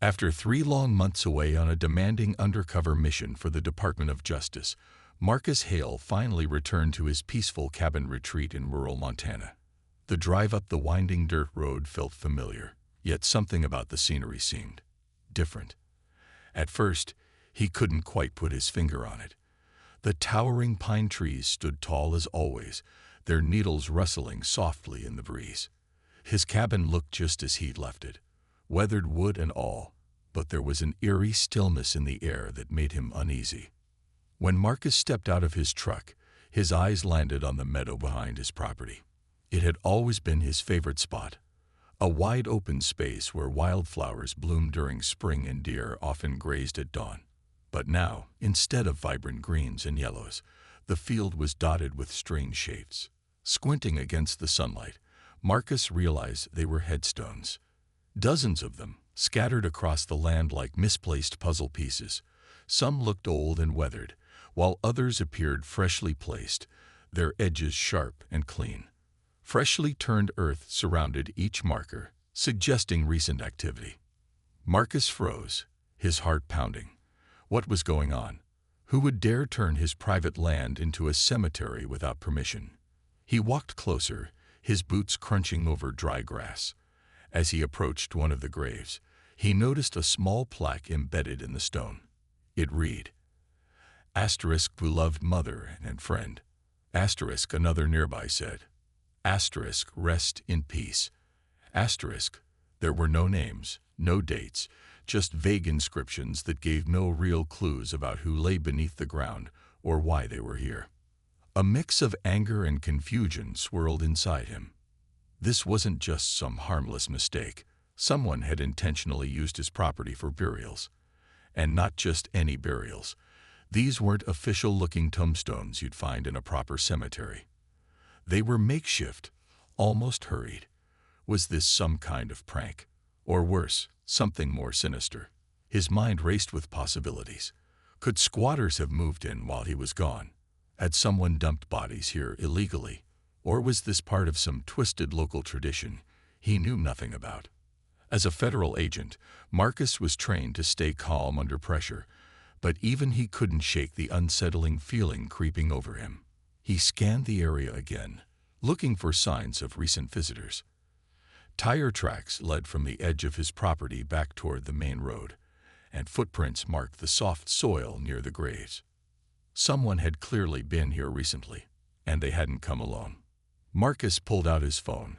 After 3 long months away on a demanding undercover mission for the Department of Justice, Marcus Hale finally returned to his peaceful cabin retreat in rural Montana. The drive up the winding dirt road felt familiar, yet something about the scenery seemed different. At first, he couldn't quite put his finger on it. The towering pine trees stood tall as always, their needles rustling softly in the breeze. His cabin looked just as he'd left it, weathered wood and all, but there was an eerie stillness in the air that made him uneasy. When Marcus stepped out of his truck, his eyes landed on the meadow behind his property. It had always been his favorite spot, a wide open space where wildflowers bloomed during spring and deer often grazed at dawn. But now, instead of vibrant greens and yellows, the field was dotted with strange shapes. Squinting against the sunlight, Marcus realized they were headstones. Dozens of them, scattered across the land like misplaced puzzle pieces. Some looked old and weathered, while others appeared freshly placed, their edges sharp and clean. Freshly turned earth surrounded each marker, suggesting recent activity. Marcus froze, his heart pounding. What was going on? Who would dare turn his private land into a cemetery without permission? He walked closer, his boots crunching over dry grass. As he approached one of the graves, he noticed a small plaque embedded in the stone. It read, **, beloved mother and friend. **, another nearby said. **, rest in peace. **, there were no names, no dates, just vague inscriptions that gave no real clues about who lay beneath the ground or why they were here. A mix of anger and confusion swirled inside him. This wasn't just some harmless mistake. Someone had intentionally used his property for burials. And not just any burials. These weren't official-looking tombstones you'd find in a proper cemetery. They were makeshift, almost hurried. Was this some kind of prank? Or worse, something more sinister? His mind raced with possibilities. Could squatters have moved in while he was gone? Had someone dumped bodies here illegally? Or was this part of some twisted local tradition he knew nothing about? As a federal agent, Marcus was trained to stay calm under pressure, but even he couldn't shake the unsettling feeling creeping over him. He scanned the area again, looking for signs of recent visitors. Tire tracks led from the edge of his property back toward the main road, and footprints marked the soft soil near the graves. Someone had clearly been here recently, and they hadn't come alone. Marcus pulled out his phone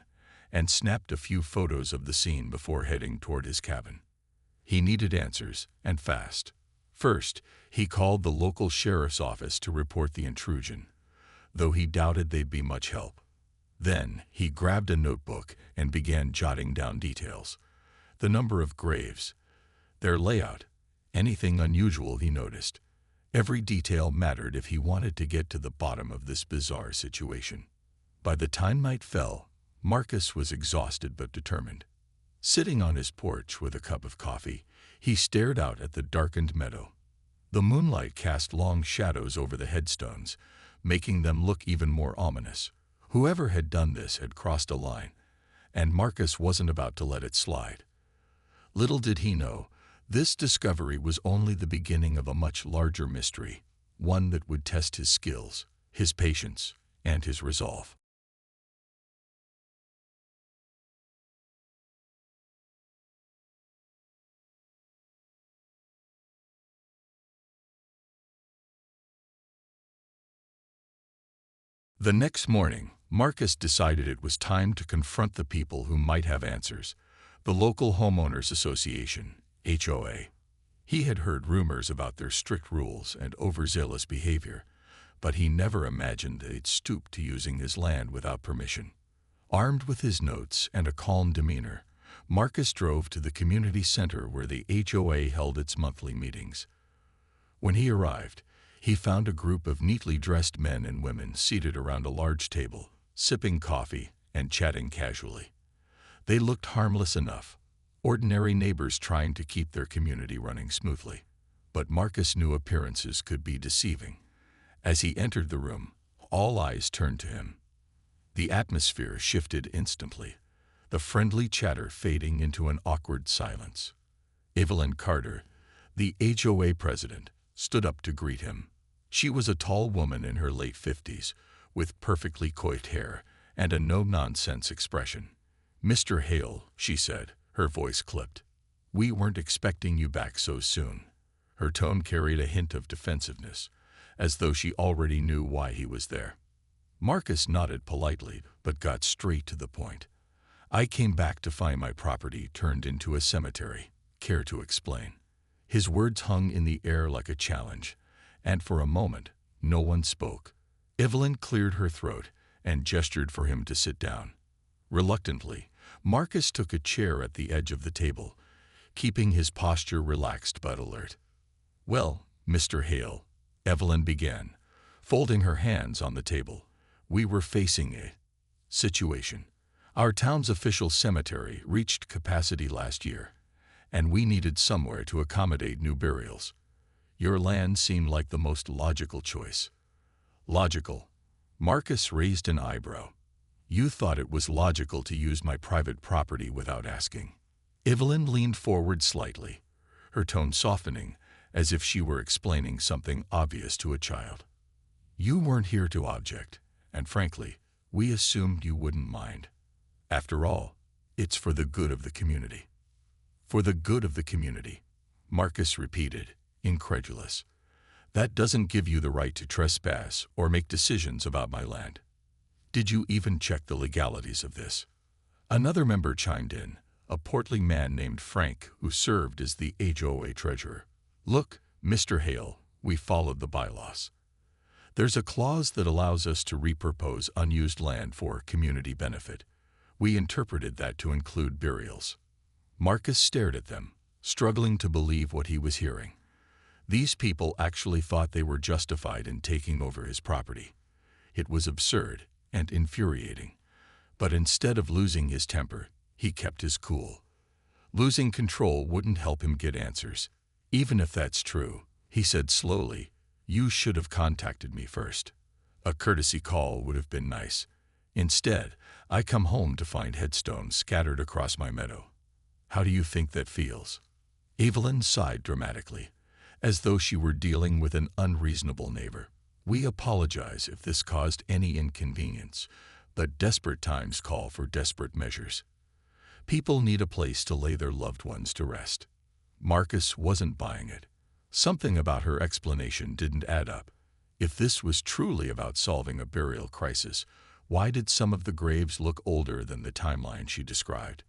and snapped a few photos of the scene before heading toward his cabin. He needed answers, and fast. First, he called the local sheriff's office to report the intrusion, though he doubted they'd be much help. Then, he grabbed a notebook and began jotting down details. The number of graves, their layout, anything unusual he noticed. Every detail mattered if he wanted to get to the bottom of this bizarre situation. By the time night fell, Marcus was exhausted but determined. Sitting on his porch with a cup of coffee, he stared out at the darkened meadow. The moonlight cast long shadows over the headstones, making them look even more ominous. Whoever had done this had crossed a line, and Marcus wasn't about to let it slide. Little did he know, this discovery was only the beginning of a much larger mystery, one that would test his skills, his patience, and his resolve. The next morning, Marcus decided it was time to confront the people who might have answers, the local homeowners association, HOA. He had heard rumors about their strict rules and overzealous behavior, but he never imagined they'd stoop to using his land without permission. Armed with his notes and a calm demeanor, Marcus drove to the community center where the HOA held its monthly meetings. When he arrived, he found a group of neatly dressed men and women seated around a large table, sipping coffee and chatting casually. They looked harmless enough, ordinary neighbors trying to keep their community running smoothly. But Marcus knew appearances could be deceiving. As he entered the room, all eyes turned to him. The atmosphere shifted instantly, the friendly chatter fading into an awkward silence. Evelyn Carter, the HOA president, stood up to greet him. She was a tall woman in her late 50s, with perfectly coiffed hair and a no-nonsense expression. "Mr. Hale," she said, her voice clipped. "We weren't expecting you back so soon." Her tone carried a hint of defensiveness, as though she already knew why he was there. Marcus nodded politely, but got straight to the point. "I came back to find my property turned into a cemetery. Care to explain?" His words hung in the air like a challenge, and for a moment, no one spoke. Evelyn cleared her throat and gestured for him to sit down. Reluctantly, Marcus took a chair at the edge of the table, keeping his posture relaxed but alert. "Well, Mr. Hale," Evelyn began, folding her hands on the table, "we were facing a situation. Our town's official cemetery reached capacity last year, and we needed somewhere to accommodate new burials. Your land seemed like the most logical choice." "Logical?" Marcus raised an eyebrow. "You thought it was logical to use my private property without asking." Evelyn leaned forward slightly, her tone softening as if she were explaining something obvious to a child. "You weren't here to object, and frankly, we assumed you wouldn't mind. After all, it's for the good of the community." "For the good of the community," Marcus repeated, incredulous. "That doesn't give you the right to trespass or make decisions about my land. Did you even check the legalities of this?" Another member chimed in, a portly man named Frank who served as the HOA treasurer. "Look, Mr. Hale, we followed the bylaws. There's a clause that allows us to repurpose unused land for community benefit. We interpreted that to include burials." Marcus stared at them, struggling to believe what he was hearing. These people actually thought they were justified in taking over his property. It was absurd and infuriating, but instead of losing his temper, he kept his cool. Losing control wouldn't help him get answers. "Even if that's true," he said slowly, "you should have contacted me first. A courtesy call would have been nice. Instead, I come home to find headstones scattered across my meadow. How do you think that feels?" Evelyn sighed dramatically, as though she were dealing with an unreasonable neighbor. "We apologize if this caused any inconvenience, but desperate times call for desperate measures. People need a place to lay their loved ones to rest." Marcus wasn't buying it. Something about her explanation didn't add up. If this was truly about solving a burial crisis, why did some of the graves look older than the timeline she described?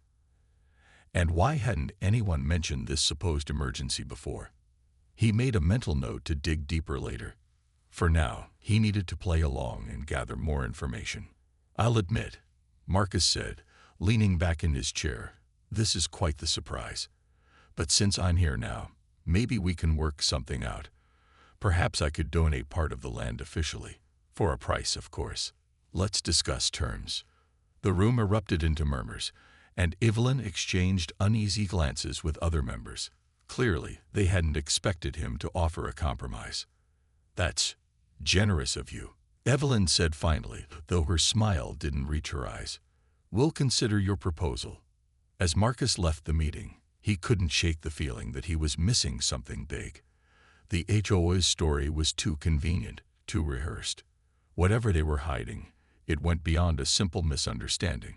And why hadn't anyone mentioned this supposed emergency before? He made a mental note to dig deeper later. For now, he needed to play along and gather more information. "I'll admit," Marcus said, leaning back in his chair, "this is quite the surprise. But since I'm here now, maybe we can work something out. Perhaps I could donate part of the land officially, for a price, of course. Let's discuss terms." The room erupted into murmurs, and Evelyn exchanged uneasy glances with other members. Clearly, they hadn't expected him to offer a compromise. "That's generous of you," Evelyn said finally, though her smile didn't reach her eyes. "We'll consider your proposal." As Marcus left the meeting, he couldn't shake the feeling that he was missing something big. The HOA story was too convenient, too rehearsed. Whatever they were hiding, it went beyond a simple misunderstanding,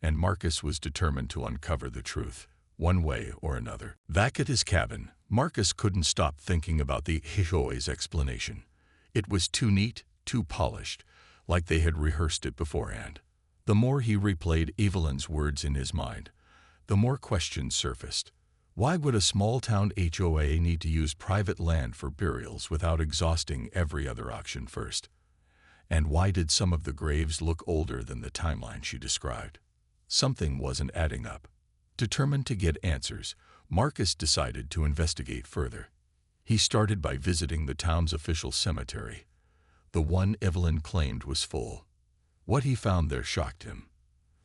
and Marcus was determined to uncover the truth, one way or another. Back at his cabin, Marcus couldn't stop thinking about the HOA's explanation. It was too neat, too polished, like they had rehearsed it beforehand. The more he replayed Evelyn's words in his mind, the more questions surfaced. Why would a small-town HOA need to use private land for burials without exhausting every other option first? And why did some of the graves look older than the timeline she described? Something wasn't adding up. Determined to get answers, Marcus decided to investigate further. He started by visiting the town's official cemetery. The one Evelyn claimed was full. What he found there shocked him.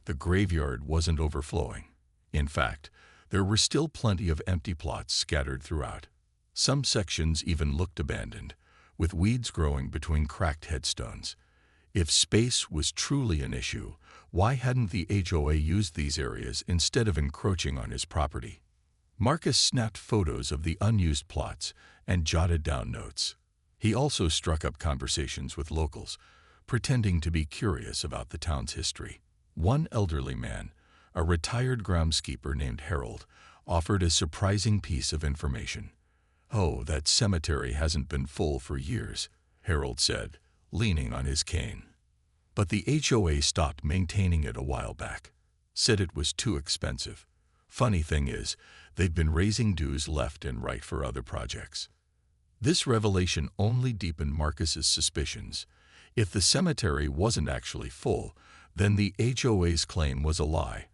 The graveyard wasn't overflowing. In fact, there were still plenty of empty plots scattered throughout. Some sections even looked abandoned, with weeds growing between cracked headstones. If space was truly an issue, why hadn't the HOA used these areas instead of encroaching on his property? Marcus snapped photos of the unused plots and jotted down notes. He also struck up conversations with locals, pretending to be curious about the town's history. One elderly man, a retired groundskeeper named Harold, offered a surprising piece of information. "Oh, that cemetery hasn't been full for years," Harold said, leaning on his cane. "But the HOA stopped maintaining it a while back. Said it was too expensive. Funny thing is, they've been raising dues left and right for other projects." This revelation only deepened Marcus's suspicions. If the cemetery wasn't actually full, then the HOA's claim was a lie,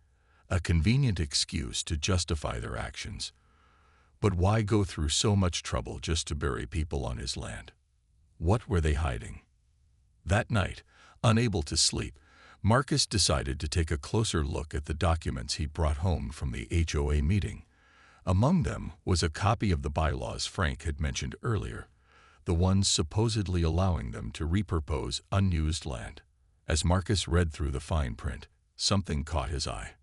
a convenient excuse to justify their actions. But why go through so much trouble just to bury people on his land? What were they hiding? That night, unable to sleep, Marcus decided to take a closer look at the documents he'd brought home from the HOA meeting. Among them was a copy of the bylaws Frank had mentioned earlier, the ones supposedly allowing them to repurpose unused land. As Marcus read through the fine print, something caught his eye.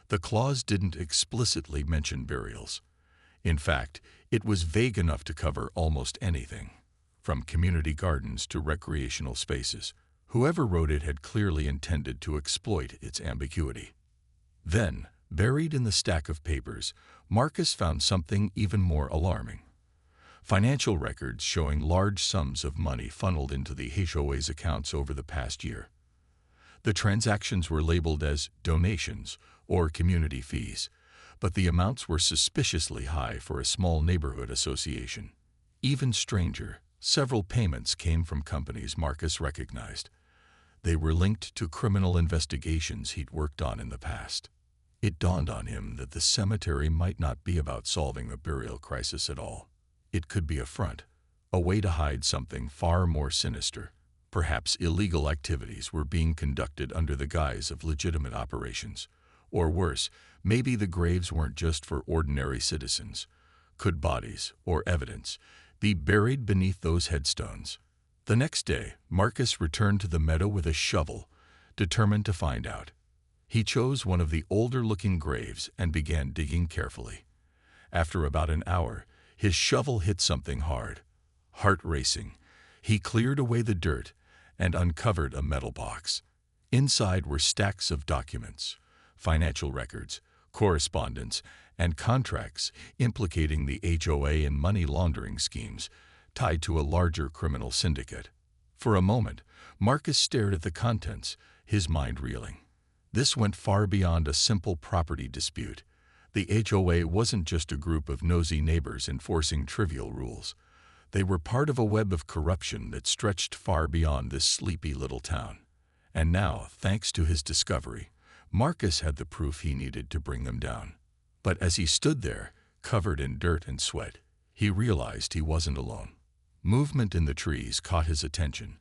The clause didn't explicitly mention burials. In fact, it was vague enough to cover almost anything, from community gardens to recreational spaces. Whoever wrote it had clearly intended to exploit its ambiguity. Then, buried in the stack of papers, Marcus found something even more alarming. Financial records showing large sums of money funneled into the HOA's accounts over the past year. The transactions were labeled as donations or community fees, but the amounts were suspiciously high for a small neighborhood association. Even stranger, several payments came from companies Marcus recognized. They were linked to criminal investigations he'd worked on in the past. It dawned on him that the cemetery might not be about solving the burial crisis at all. It could be a front, a way to hide something far more sinister. Perhaps illegal activities were being conducted under the guise of legitimate operations. Or worse, maybe the graves weren't just for ordinary citizens. Could bodies, or evidence, be buried beneath those headstones? The next day, Marcus returned to the meadow with a shovel, determined to find out. He chose one of the older-looking graves and began digging carefully. After about an hour, his shovel hit something hard. Heart racing, he cleared away the dirt and uncovered a metal box. Inside were stacks of documents, financial records, correspondence, and contracts implicating the HOA in money laundering schemes tied to a larger criminal syndicate. For a moment, Marcus stared at the contents, his mind reeling. This went far beyond a simple property dispute. The HOA wasn't just a group of nosy neighbors enforcing trivial rules. They were part of a web of corruption that stretched far beyond this sleepy little town. And now, thanks to his discovery, Marcus had the proof he needed to bring them down. But as he stood there, covered in dirt and sweat, he realized he wasn't alone. Movement in the trees caught his attention,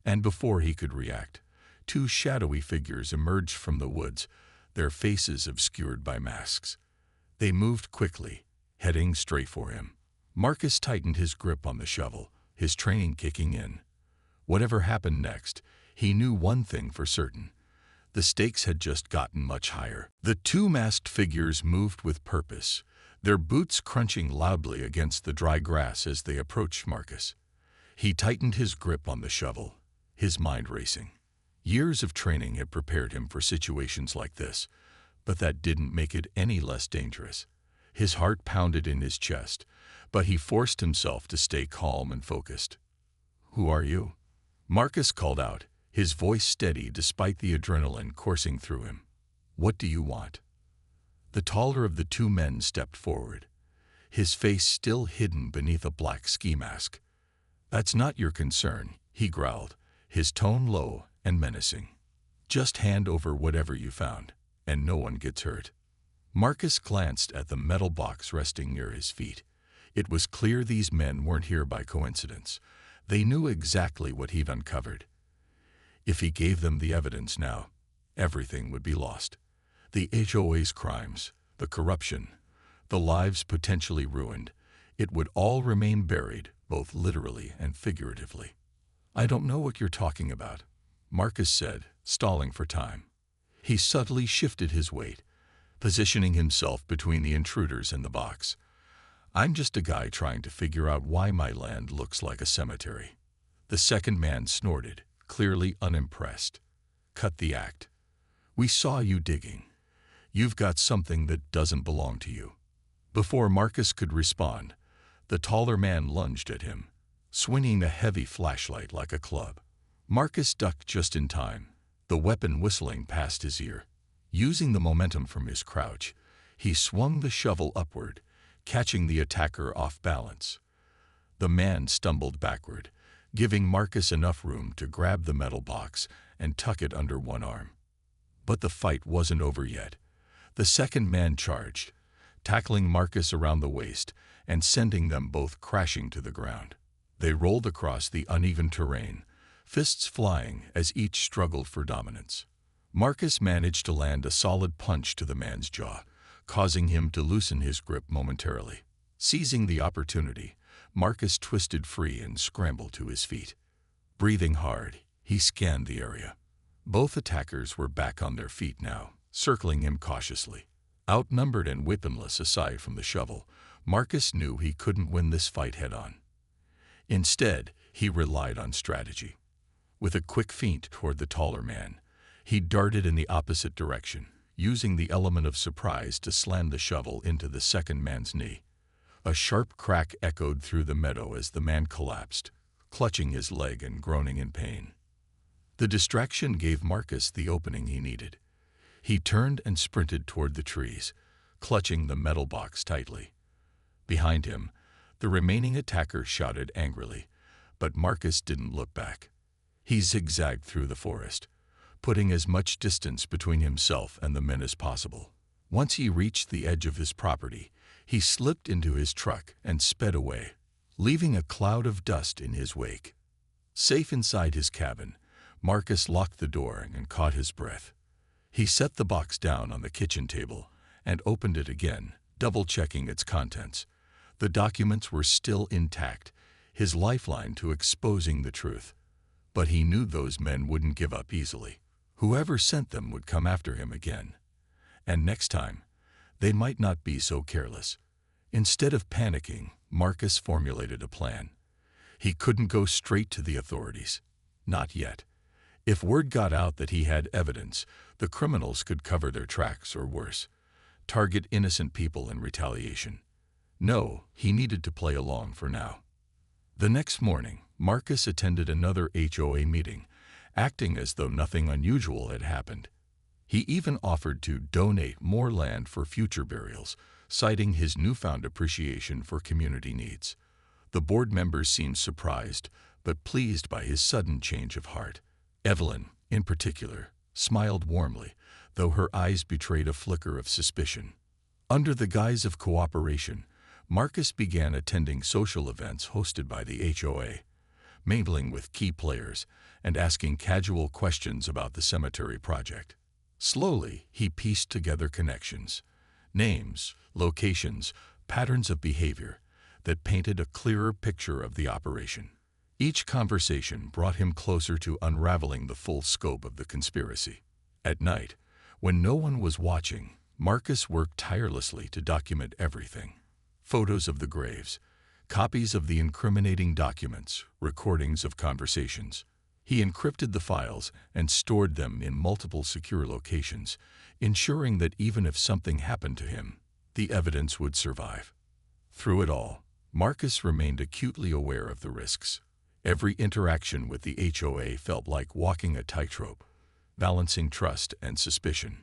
and before he could react, two shadowy figures emerged from the woods, their faces obscured by masks. They moved quickly, heading straight for him. Marcus tightened his grip on the shovel, his training kicking in. Whatever happened next, he knew one thing for certain. The stakes had just gotten much higher. The two masked figures moved with purpose, their boots crunching loudly against the dry grass as they approached Marcus. He tightened his grip on the shovel, his mind racing. Years of training had prepared him for situations like this, but that didn't make it any less dangerous. His heart pounded in his chest, but he forced himself to stay calm and focused. "Who are you?" Marcus called out, his voice steady despite the adrenaline coursing through him. "What do you want?" The taller of the two men stepped forward, his face still hidden beneath a black ski mask. "That's not your concern," he growled, his tone low and menacing. "Just hand over whatever you found, and no one gets hurt." Marcus glanced at the metal box resting near his feet. It was clear these men weren't here by coincidence. They knew exactly what he'd uncovered. If he gave them the evidence now, everything would be lost. The HOA's crimes, the corruption, the lives potentially ruined, it would all remain buried, both literally and figuratively. "I don't know what you're talking about," Marcus said, stalling for time. He subtly shifted his weight, positioning himself between the intruders and the box. "I'm just a guy trying to figure out why my land looks like a cemetery." The second man snorted, clearly unimpressed. "Cut the act. We saw you digging. You've got something that doesn't belong to you." Before Marcus could respond, the taller man lunged at him, swinging a heavy flashlight like a club. Marcus ducked just in time, the weapon whistling past his ear. Using the momentum from his crouch, he swung the shovel upward, catching the attacker off balance. The man stumbled backward, giving Marcus enough room to grab the metal box and tuck it under one arm. But the fight wasn't over yet. The second man charged, tackling Marcus around the waist and sending them both crashing to the ground. They rolled across the uneven terrain, fists flying as each struggled for dominance. Marcus managed to land a solid punch to the man's jaw, causing him to loosen his grip momentarily. Seizing the opportunity, Marcus twisted free and scrambled to his feet. Breathing hard, he scanned the area. Both attackers were back on their feet now, circling him cautiously. Outnumbered and weaponless aside from the shovel, Marcus knew he couldn't win this fight head-on. Instead, he relied on strategy. With a quick feint toward the taller man, he darted in the opposite direction, using the element of surprise to slam the shovel into the second man's knee. A sharp crack echoed through the meadow as the man collapsed, clutching his leg and groaning in pain. The distraction gave Marcus the opening he needed. He turned and sprinted toward the trees, clutching the metal box tightly. Behind him, the remaining attacker shouted angrily, but Marcus didn't look back. He zigzagged through the forest, putting as much distance between himself and the men as possible. Once he reached the edge of his property, he slipped into his truck and sped away, leaving a cloud of dust in his wake. Safe inside his cabin, Marcus locked the door and caught his breath. He set the box down on the kitchen table and opened it again, double-checking its contents. The documents were still intact, his lifeline to exposing the truth. But he knew those men wouldn't give up easily. Whoever sent them would come after him again. And next time, they might not be so careless. Instead of panicking, Marcus formulated a plan. He couldn't go straight to the authorities. Not yet. If word got out that he had evidence, the criminals could cover their tracks or worse, target innocent people in retaliation. No, he needed to play along for now. The next morning, Marcus attended another HOA meeting, acting as though nothing unusual had happened. He even offered to donate more land for future burials, citing his newfound appreciation for community needs. The board members seemed surprised, but pleased by his sudden change of heart. Evelyn, in particular, smiled warmly, though her eyes betrayed a flicker of suspicion. Under the guise of cooperation, Marcus began attending social events hosted by the HOA, mingling with key players and asking casual questions about the cemetery project. Slowly, he pieced together connections, names, locations, patterns of behavior that painted a clearer picture of the operation. Each conversation brought him closer to unraveling the full scope of the conspiracy. At night, when no one was watching, Marcus worked tirelessly to document everything. Photos of the graves, copies of the incriminating documents, recordings of conversations. He encrypted the files and stored them in multiple secure locations, ensuring that even if something happened to him, the evidence would survive. Through it all, Marcus remained acutely aware of the risks. Every interaction with the HOA felt like walking a tightrope, balancing trust and suspicion.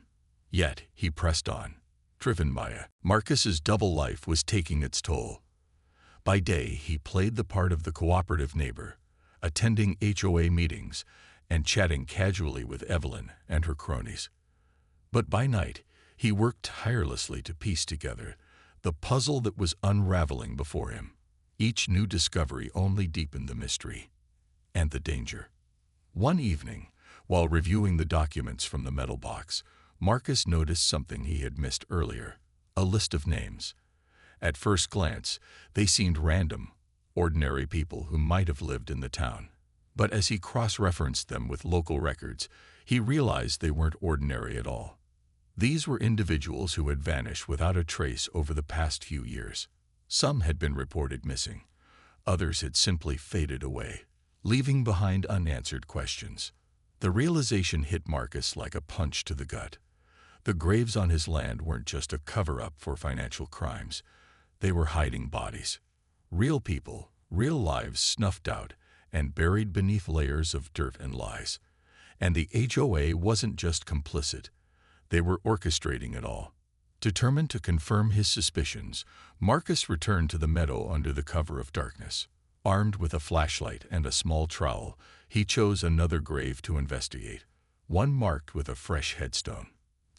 Yet, he pressed on, driven by it. Marcus's double life was taking its toll. By day, he played the part of the cooperative neighbor, attending HOA meetings and chatting casually with Evelyn and her cronies. But by night, he worked tirelessly to piece together the puzzle that was unraveling before him. Each new discovery only deepened the mystery and the danger. One evening, while reviewing the documents from the metal box, Marcus noticed something he had missed earlier: a list of names. At first glance, they seemed random, ordinary people who might have lived in the town. But as he cross-referenced them with local records, he realized they weren't ordinary at all. These were individuals who had vanished without a trace over the past few years. Some had been reported missing. Others had simply faded away, leaving behind unanswered questions. The realization hit Marcus like a punch to the gut. The graves on his land weren't just a cover-up for financial crimes. They were hiding bodies. Real people, real lives snuffed out and buried beneath layers of dirt and lies. And the HOA wasn't just complicit. They were orchestrating it all. Determined to confirm his suspicions, Marcus returned to the meadow under the cover of darkness. Armed with a flashlight and a small trowel, he chose another grave to investigate, one marked with a fresh headstone.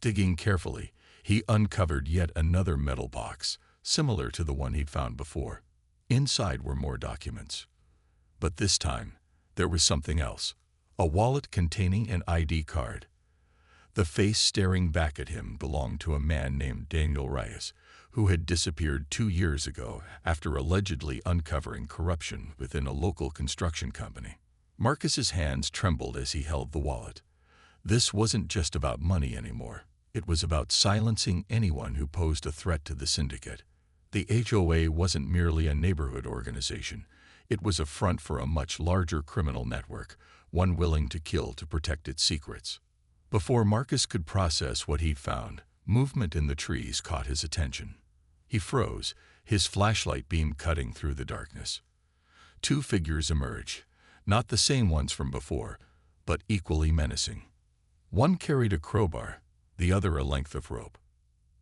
Digging carefully, he uncovered yet another metal box, similar to the one he'd found before. Inside were more documents. But this time, there was something else. A wallet containing an ID card. The face staring back at him belonged to a man named Daniel Reyes, who had disappeared 2 years ago after allegedly uncovering corruption within a local construction company. Marcus's hands trembled as he held the wallet. This wasn't just about money anymore. It was about silencing anyone who posed a threat to the syndicate. The HOA wasn't merely a neighborhood organization. It was a front for a much larger criminal network, one willing to kill to protect its secrets. Before Marcus could process what he'd found, movement in the trees caught his attention. He froze, his flashlight beam cutting through the darkness. 2 figures emerged, not the same ones from before, but equally menacing. One carried a crowbar, the other a length of rope.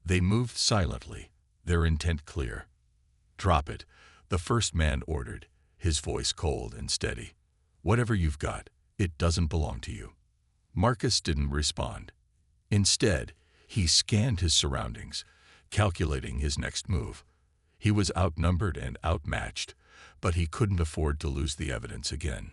They moved silently, their intent clear. "Drop it," the first man ordered, his voice cold and steady. "Whatever you've got, it doesn't belong to you." Marcus didn't respond. Instead, he scanned his surroundings, calculating his next move. He was outnumbered and outmatched, but he couldn't afford to lose the evidence again.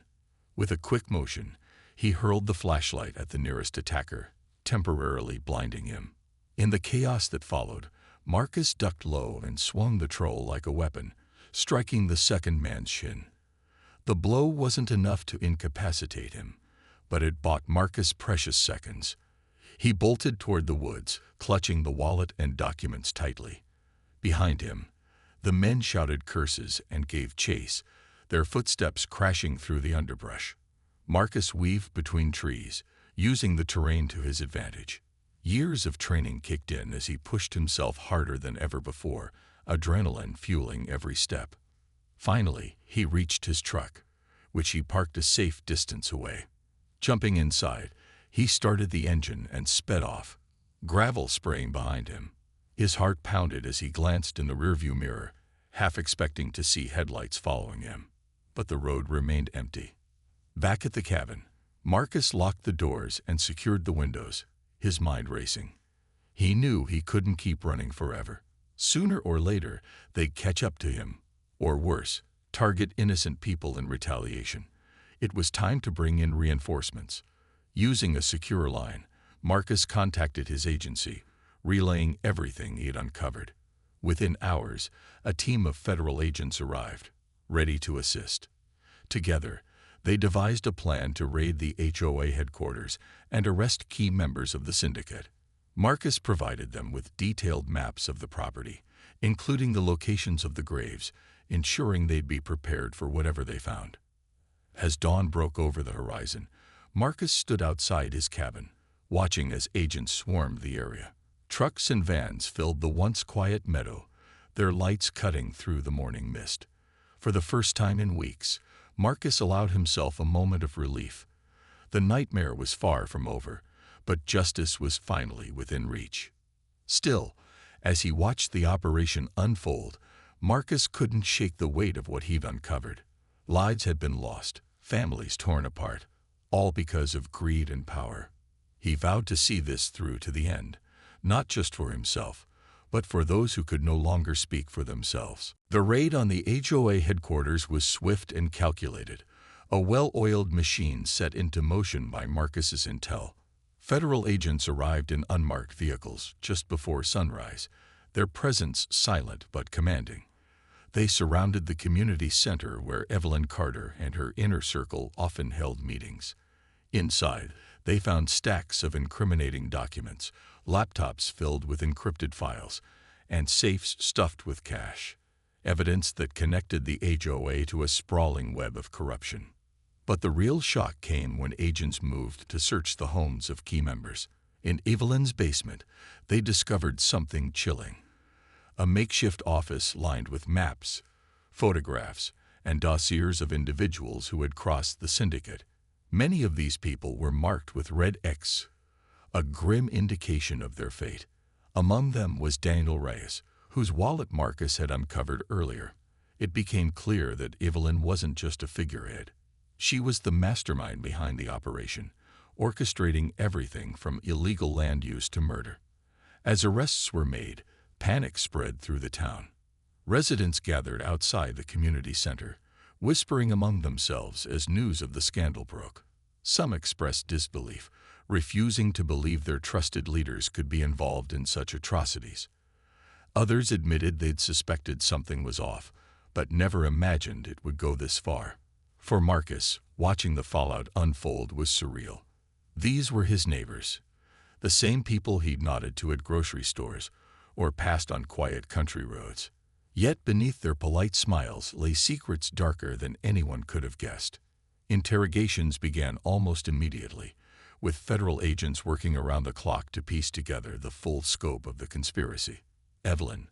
With a quick motion, he hurled the flashlight at the nearest attacker, temporarily blinding him. In the chaos that followed, Marcus ducked low and swung the troll like a weapon, striking the second man's shin. The blow wasn't enough to incapacitate him, but it bought Marcus precious seconds. He bolted toward the woods, clutching the wallet and documents tightly. Behind him, the men shouted curses and gave chase, their footsteps crashing through the underbrush. Marcus weaved between trees, using the terrain to his advantage. Years of training kicked in as he pushed himself harder than ever before, adrenaline fueling every step. Finally, he reached his truck, which he parked a safe distance away. Jumping inside, he started the engine and sped off, gravel spraying behind him. His heart pounded as he glanced in the rearview mirror, half expecting to see headlights following him. But the road remained empty. Back at the cabin, Marcus locked the doors and secured the windows, his mind racing. He knew he couldn't keep running forever. Sooner or later, they'd catch up to him, or worse, target innocent people in retaliation. It was time to bring in reinforcements. Using a secure line, Marcus contacted his agency, relaying everything he had uncovered. Within hours, a team of federal agents arrived, ready to assist. Together, they devised a plan to raid the HOA headquarters and arrest key members of the syndicate. Marcus provided them with detailed maps of the property, including the locations of the graves, ensuring they'd be prepared for whatever they found. As dawn broke over the horizon, Marcus stood outside his cabin, watching as agents swarmed the area. Trucks and vans filled the once quiet meadow, their lights cutting through the morning mist. For the first time in weeks, Marcus allowed himself a moment of relief. The nightmare was far from over, but justice was finally within reach. Still, as he watched the operation unfold, Marcus couldn't shake the weight of what he'd uncovered. Lives had been lost, families torn apart, all because of greed and power. He vowed to see this through to the end, not just for himself, but for those who could no longer speak for themselves. The raid on the HOA headquarters was swift and calculated, a well-oiled machine set into motion by Marcus's intel. Federal agents arrived in unmarked vehicles just before sunrise, their presence silent but commanding. They surrounded the community center where Evelyn Carter and her inner circle often held meetings. Inside, they found stacks of incriminating documents, laptops filled with encrypted files, and safes stuffed with cash, evidence that connected the HOA to a sprawling web of corruption. But the real shock came when agents moved to search the homes of key members. In Evelyn's basement, they discovered something chilling. A makeshift office lined with maps, photographs, and dossiers of individuals who had crossed the syndicate. Many of these people were marked with red X, a grim indication of their fate. Among them was Daniel Reyes, whose wallet Marcus had uncovered earlier. It became clear that Evelyn wasn't just a figurehead. She was the mastermind behind the operation, orchestrating everything from illegal land use to murder. As arrests were made, panic spread through the town. Residents gathered outside the community center, whispering among themselves as news of the scandal broke. Some expressed disbelief, refusing to believe their trusted leaders could be involved in such atrocities. Others admitted they'd suspected something was off, but never imagined it would go this far. For Marcus, watching the fallout unfold was surreal. These were his neighbors, the same people he'd nodded to at grocery stores or passed on quiet country roads. Yet beneath their polite smiles lay secrets darker than anyone could have guessed. Interrogations began almost immediately, with federal agents working around the clock to piece together the full scope of the conspiracy. Evelyn,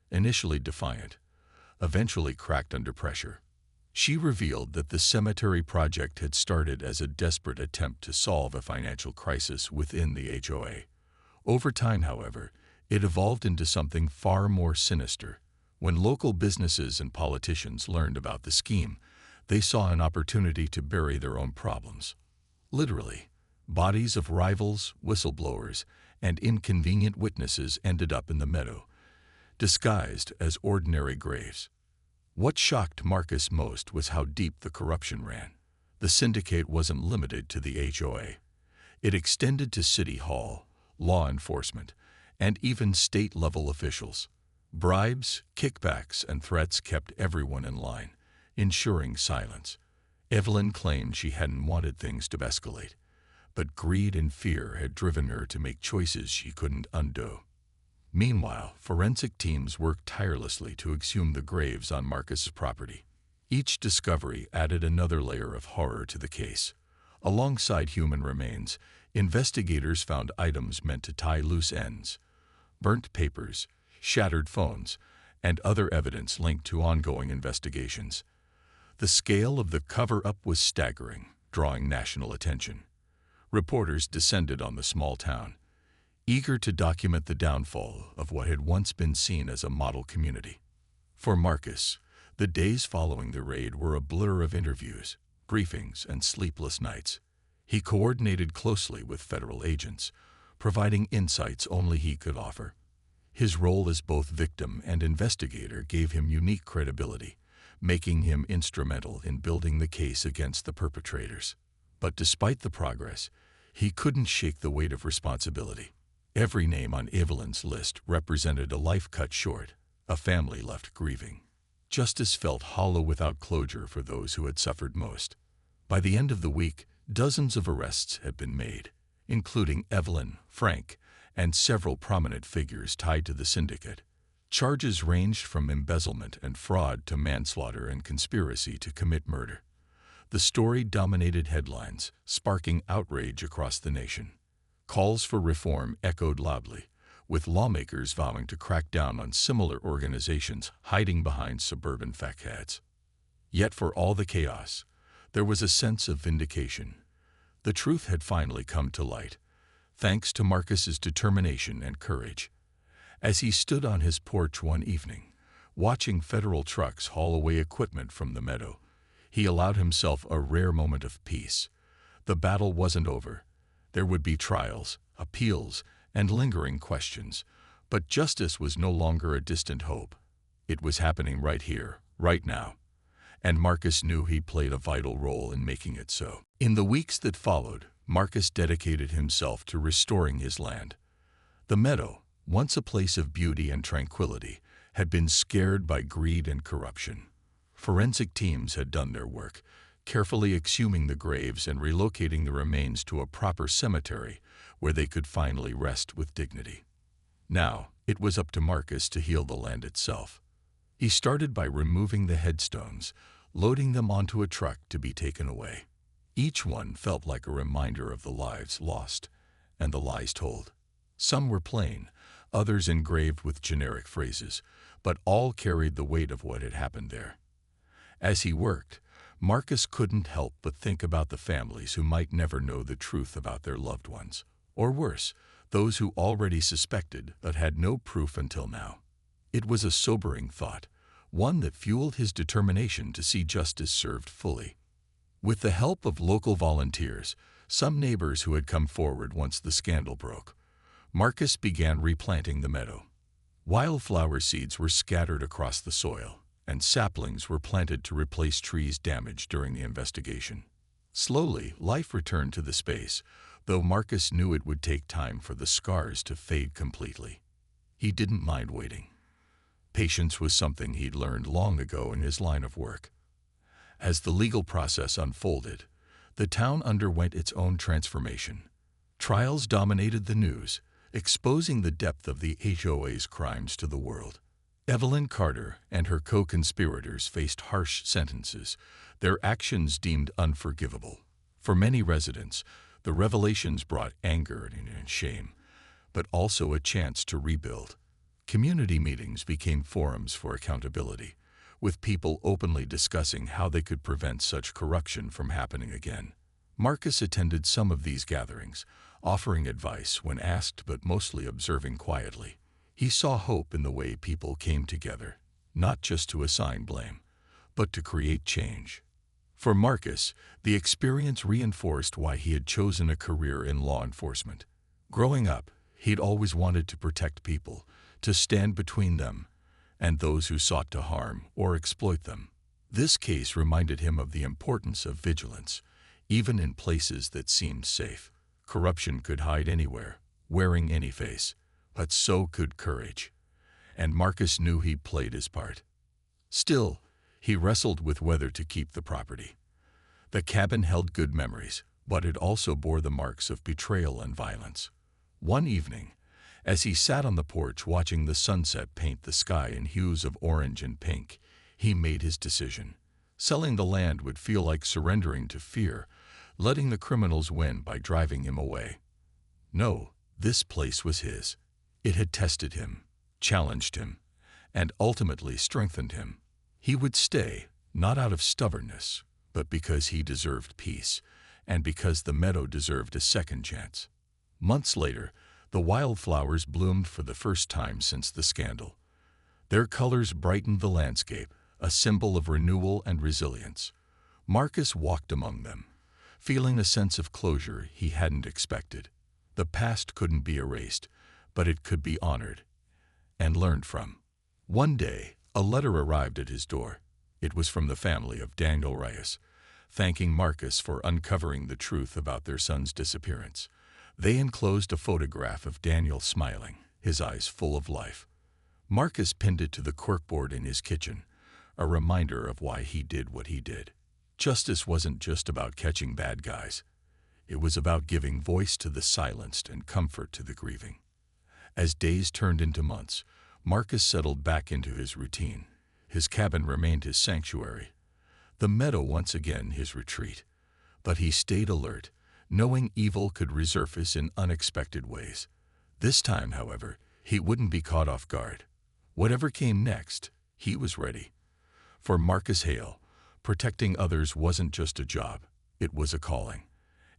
initially defiant, eventually cracked under pressure. She revealed that the cemetery project had started as a desperate attempt to solve a financial crisis within the HOA. Over time, however, it evolved into something far more sinister. When local businesses and politicians learned about the scheme, they saw an opportunity to bury their own problems. Literally, bodies of rivals, whistleblowers, and inconvenient witnesses ended up in the meadow, disguised as ordinary graves. What shocked Marcus most was how deep the corruption ran. The syndicate wasn't limited to the HOA. It extended to City Hall, law enforcement, and even state-level officials. Bribes, kickbacks, and threats kept everyone in line, ensuring silence. Evelyn claimed she hadn't wanted things to escalate, but greed and fear had driven her to make choices she couldn't undo. Meanwhile, forensic teams worked tirelessly to exhume the graves on Marcus's property. Each discovery added another layer of horror to the case. Alongside human remains, investigators found items meant to tie loose ends: burnt papers, shattered phones, and other evidence linked to ongoing investigations. The scale of the cover-up was staggering, drawing national attention. Reporters descended on the small town, eager to document the downfall of what had once been seen as a model community. For Marcus, the days following the raid were a blur of interviews, briefings, and sleepless nights. He coordinated closely with federal agents, providing insights only he could offer. His role as both victim and investigator gave him unique credibility, making him instrumental in building the case against the perpetrators. But despite the progress, he couldn't shake the weight of responsibility. Every name on Evelyn's list represented a life cut short, a family left grieving. Justice felt hollow without closure for those who had suffered most. By the end of the week, dozens of arrests had been made, including Evelyn, Frank, and several prominent figures tied to the syndicate. Charges ranged from embezzlement and fraud to manslaughter and conspiracy to commit murder. The story dominated headlines, sparking outrage across the nation. Calls for reform echoed loudly, with lawmakers vowing to crack down on similar organizations hiding behind suburban facades. Yet for all the chaos, there was a sense of vindication. The truth had finally come to light, thanks to Marcus's determination and courage. As he stood on his porch one evening, watching federal trucks haul away equipment from the meadow, he allowed himself a rare moment of peace. The battle wasn't over. There would be trials, appeals, and lingering questions, but justice was no longer a distant hope. It was happening right here, right now, and Marcus knew he played a vital role in making it so. In the weeks that followed, Marcus dedicated himself to restoring his land. The meadow, once a place of beauty and tranquility, had been scared by greed and corruption. Forensic teams had done their work, carefully exhuming the graves and relocating the remains to a proper cemetery where they could finally rest with dignity. Now, it was up to Marcus to heal the land itself. He started by removing the headstones, loading them onto a truck to be taken away. Each one felt like a reminder of the lives lost and the lies told. Some were plain, others engraved with generic phrases, but all carried the weight of what had happened there. As he worked, Marcus couldn't help but think about the families who might never know the truth about their loved ones, or worse, those who already suspected but had no proof until now. It was a sobering thought, one that fueled his determination to see justice served fully. With the help of local volunteers, some neighbors who had come forward once the scandal broke, Marcus began replanting the meadow. Wildflower seeds were scattered across the soil, and saplings were planted to replace trees damaged during the investigation. Slowly, life returned to the space, though Marcus knew it would take time for the scars to fade completely. He didn't mind waiting. Patience was something he'd learned long ago in his line of work. As the legal process unfolded, the town underwent its own transformation. Trials dominated the news, exposing the depth of the HOA's crimes to the world. Evelyn Carter and her co-conspirators faced harsh sentences, their actions deemed unforgivable. For many residents, the revelations brought anger and shame, but also a chance to rebuild. Community meetings became forums for accountability, with people openly discussing how they could prevent such corruption from happening again. Marcus attended some of these gatherings, offering advice when asked but mostly observing quietly. He saw hope in the way people came together, not just to assign blame, but to create change. For Marcus, the experience reinforced why he had chosen a career in law enforcement. Growing up, he'd always wanted to protect people, to stand between them and those who sought to harm or exploit them. This case reminded him of the importance of vigilance, even in places that seemed safe. Corruption could hide anywhere, wearing any face, but so could courage. And Marcus knew he'd played his part. Still, he wrestled with whether to keep the property. The cabin held good memories, but it also bore the marks of betrayal and violence. One evening, as he sat on the porch watching the sunset paint the sky in hues of orange and pink, he made his decision. Selling the land would feel like surrendering to fear, letting the criminals win by driving him away. No, this place was his. It had tested him, challenged him, and ultimately strengthened him. He would stay, not out of stubbornness, but because he deserved peace, and because the meadow deserved a second chance. Months later, the wildflowers bloomed for the first time since the scandal. Their colors brightened the landscape, a symbol of renewal and resilience. Marcus walked among them, feeling a sense of closure he hadn't expected. The past couldn't be erased, but it could be honored and learned from. One day, a letter arrived at his door. It was from the family of Daniel Reyes, thanking Marcus for uncovering the truth about their son's disappearance. They enclosed a photograph of Daniel smiling, his eyes full of life. Marcus pinned it to the corkboard in his kitchen, a reminder of why he did what he did. Justice wasn't just about catching bad guys. It was about giving voice to the silenced and comfort to the grieving. As days turned into months, Marcus settled back into his routine. His cabin remained his sanctuary, the meadow once again his retreat. But he stayed alert, knowing evil could resurface in unexpected ways. This time, however, he wouldn't be caught off guard. Whatever came next, he was ready. For Marcus Hale, protecting others wasn't just a job, it was a calling,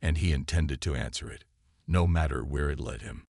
and he intended to answer it, no matter where it led him.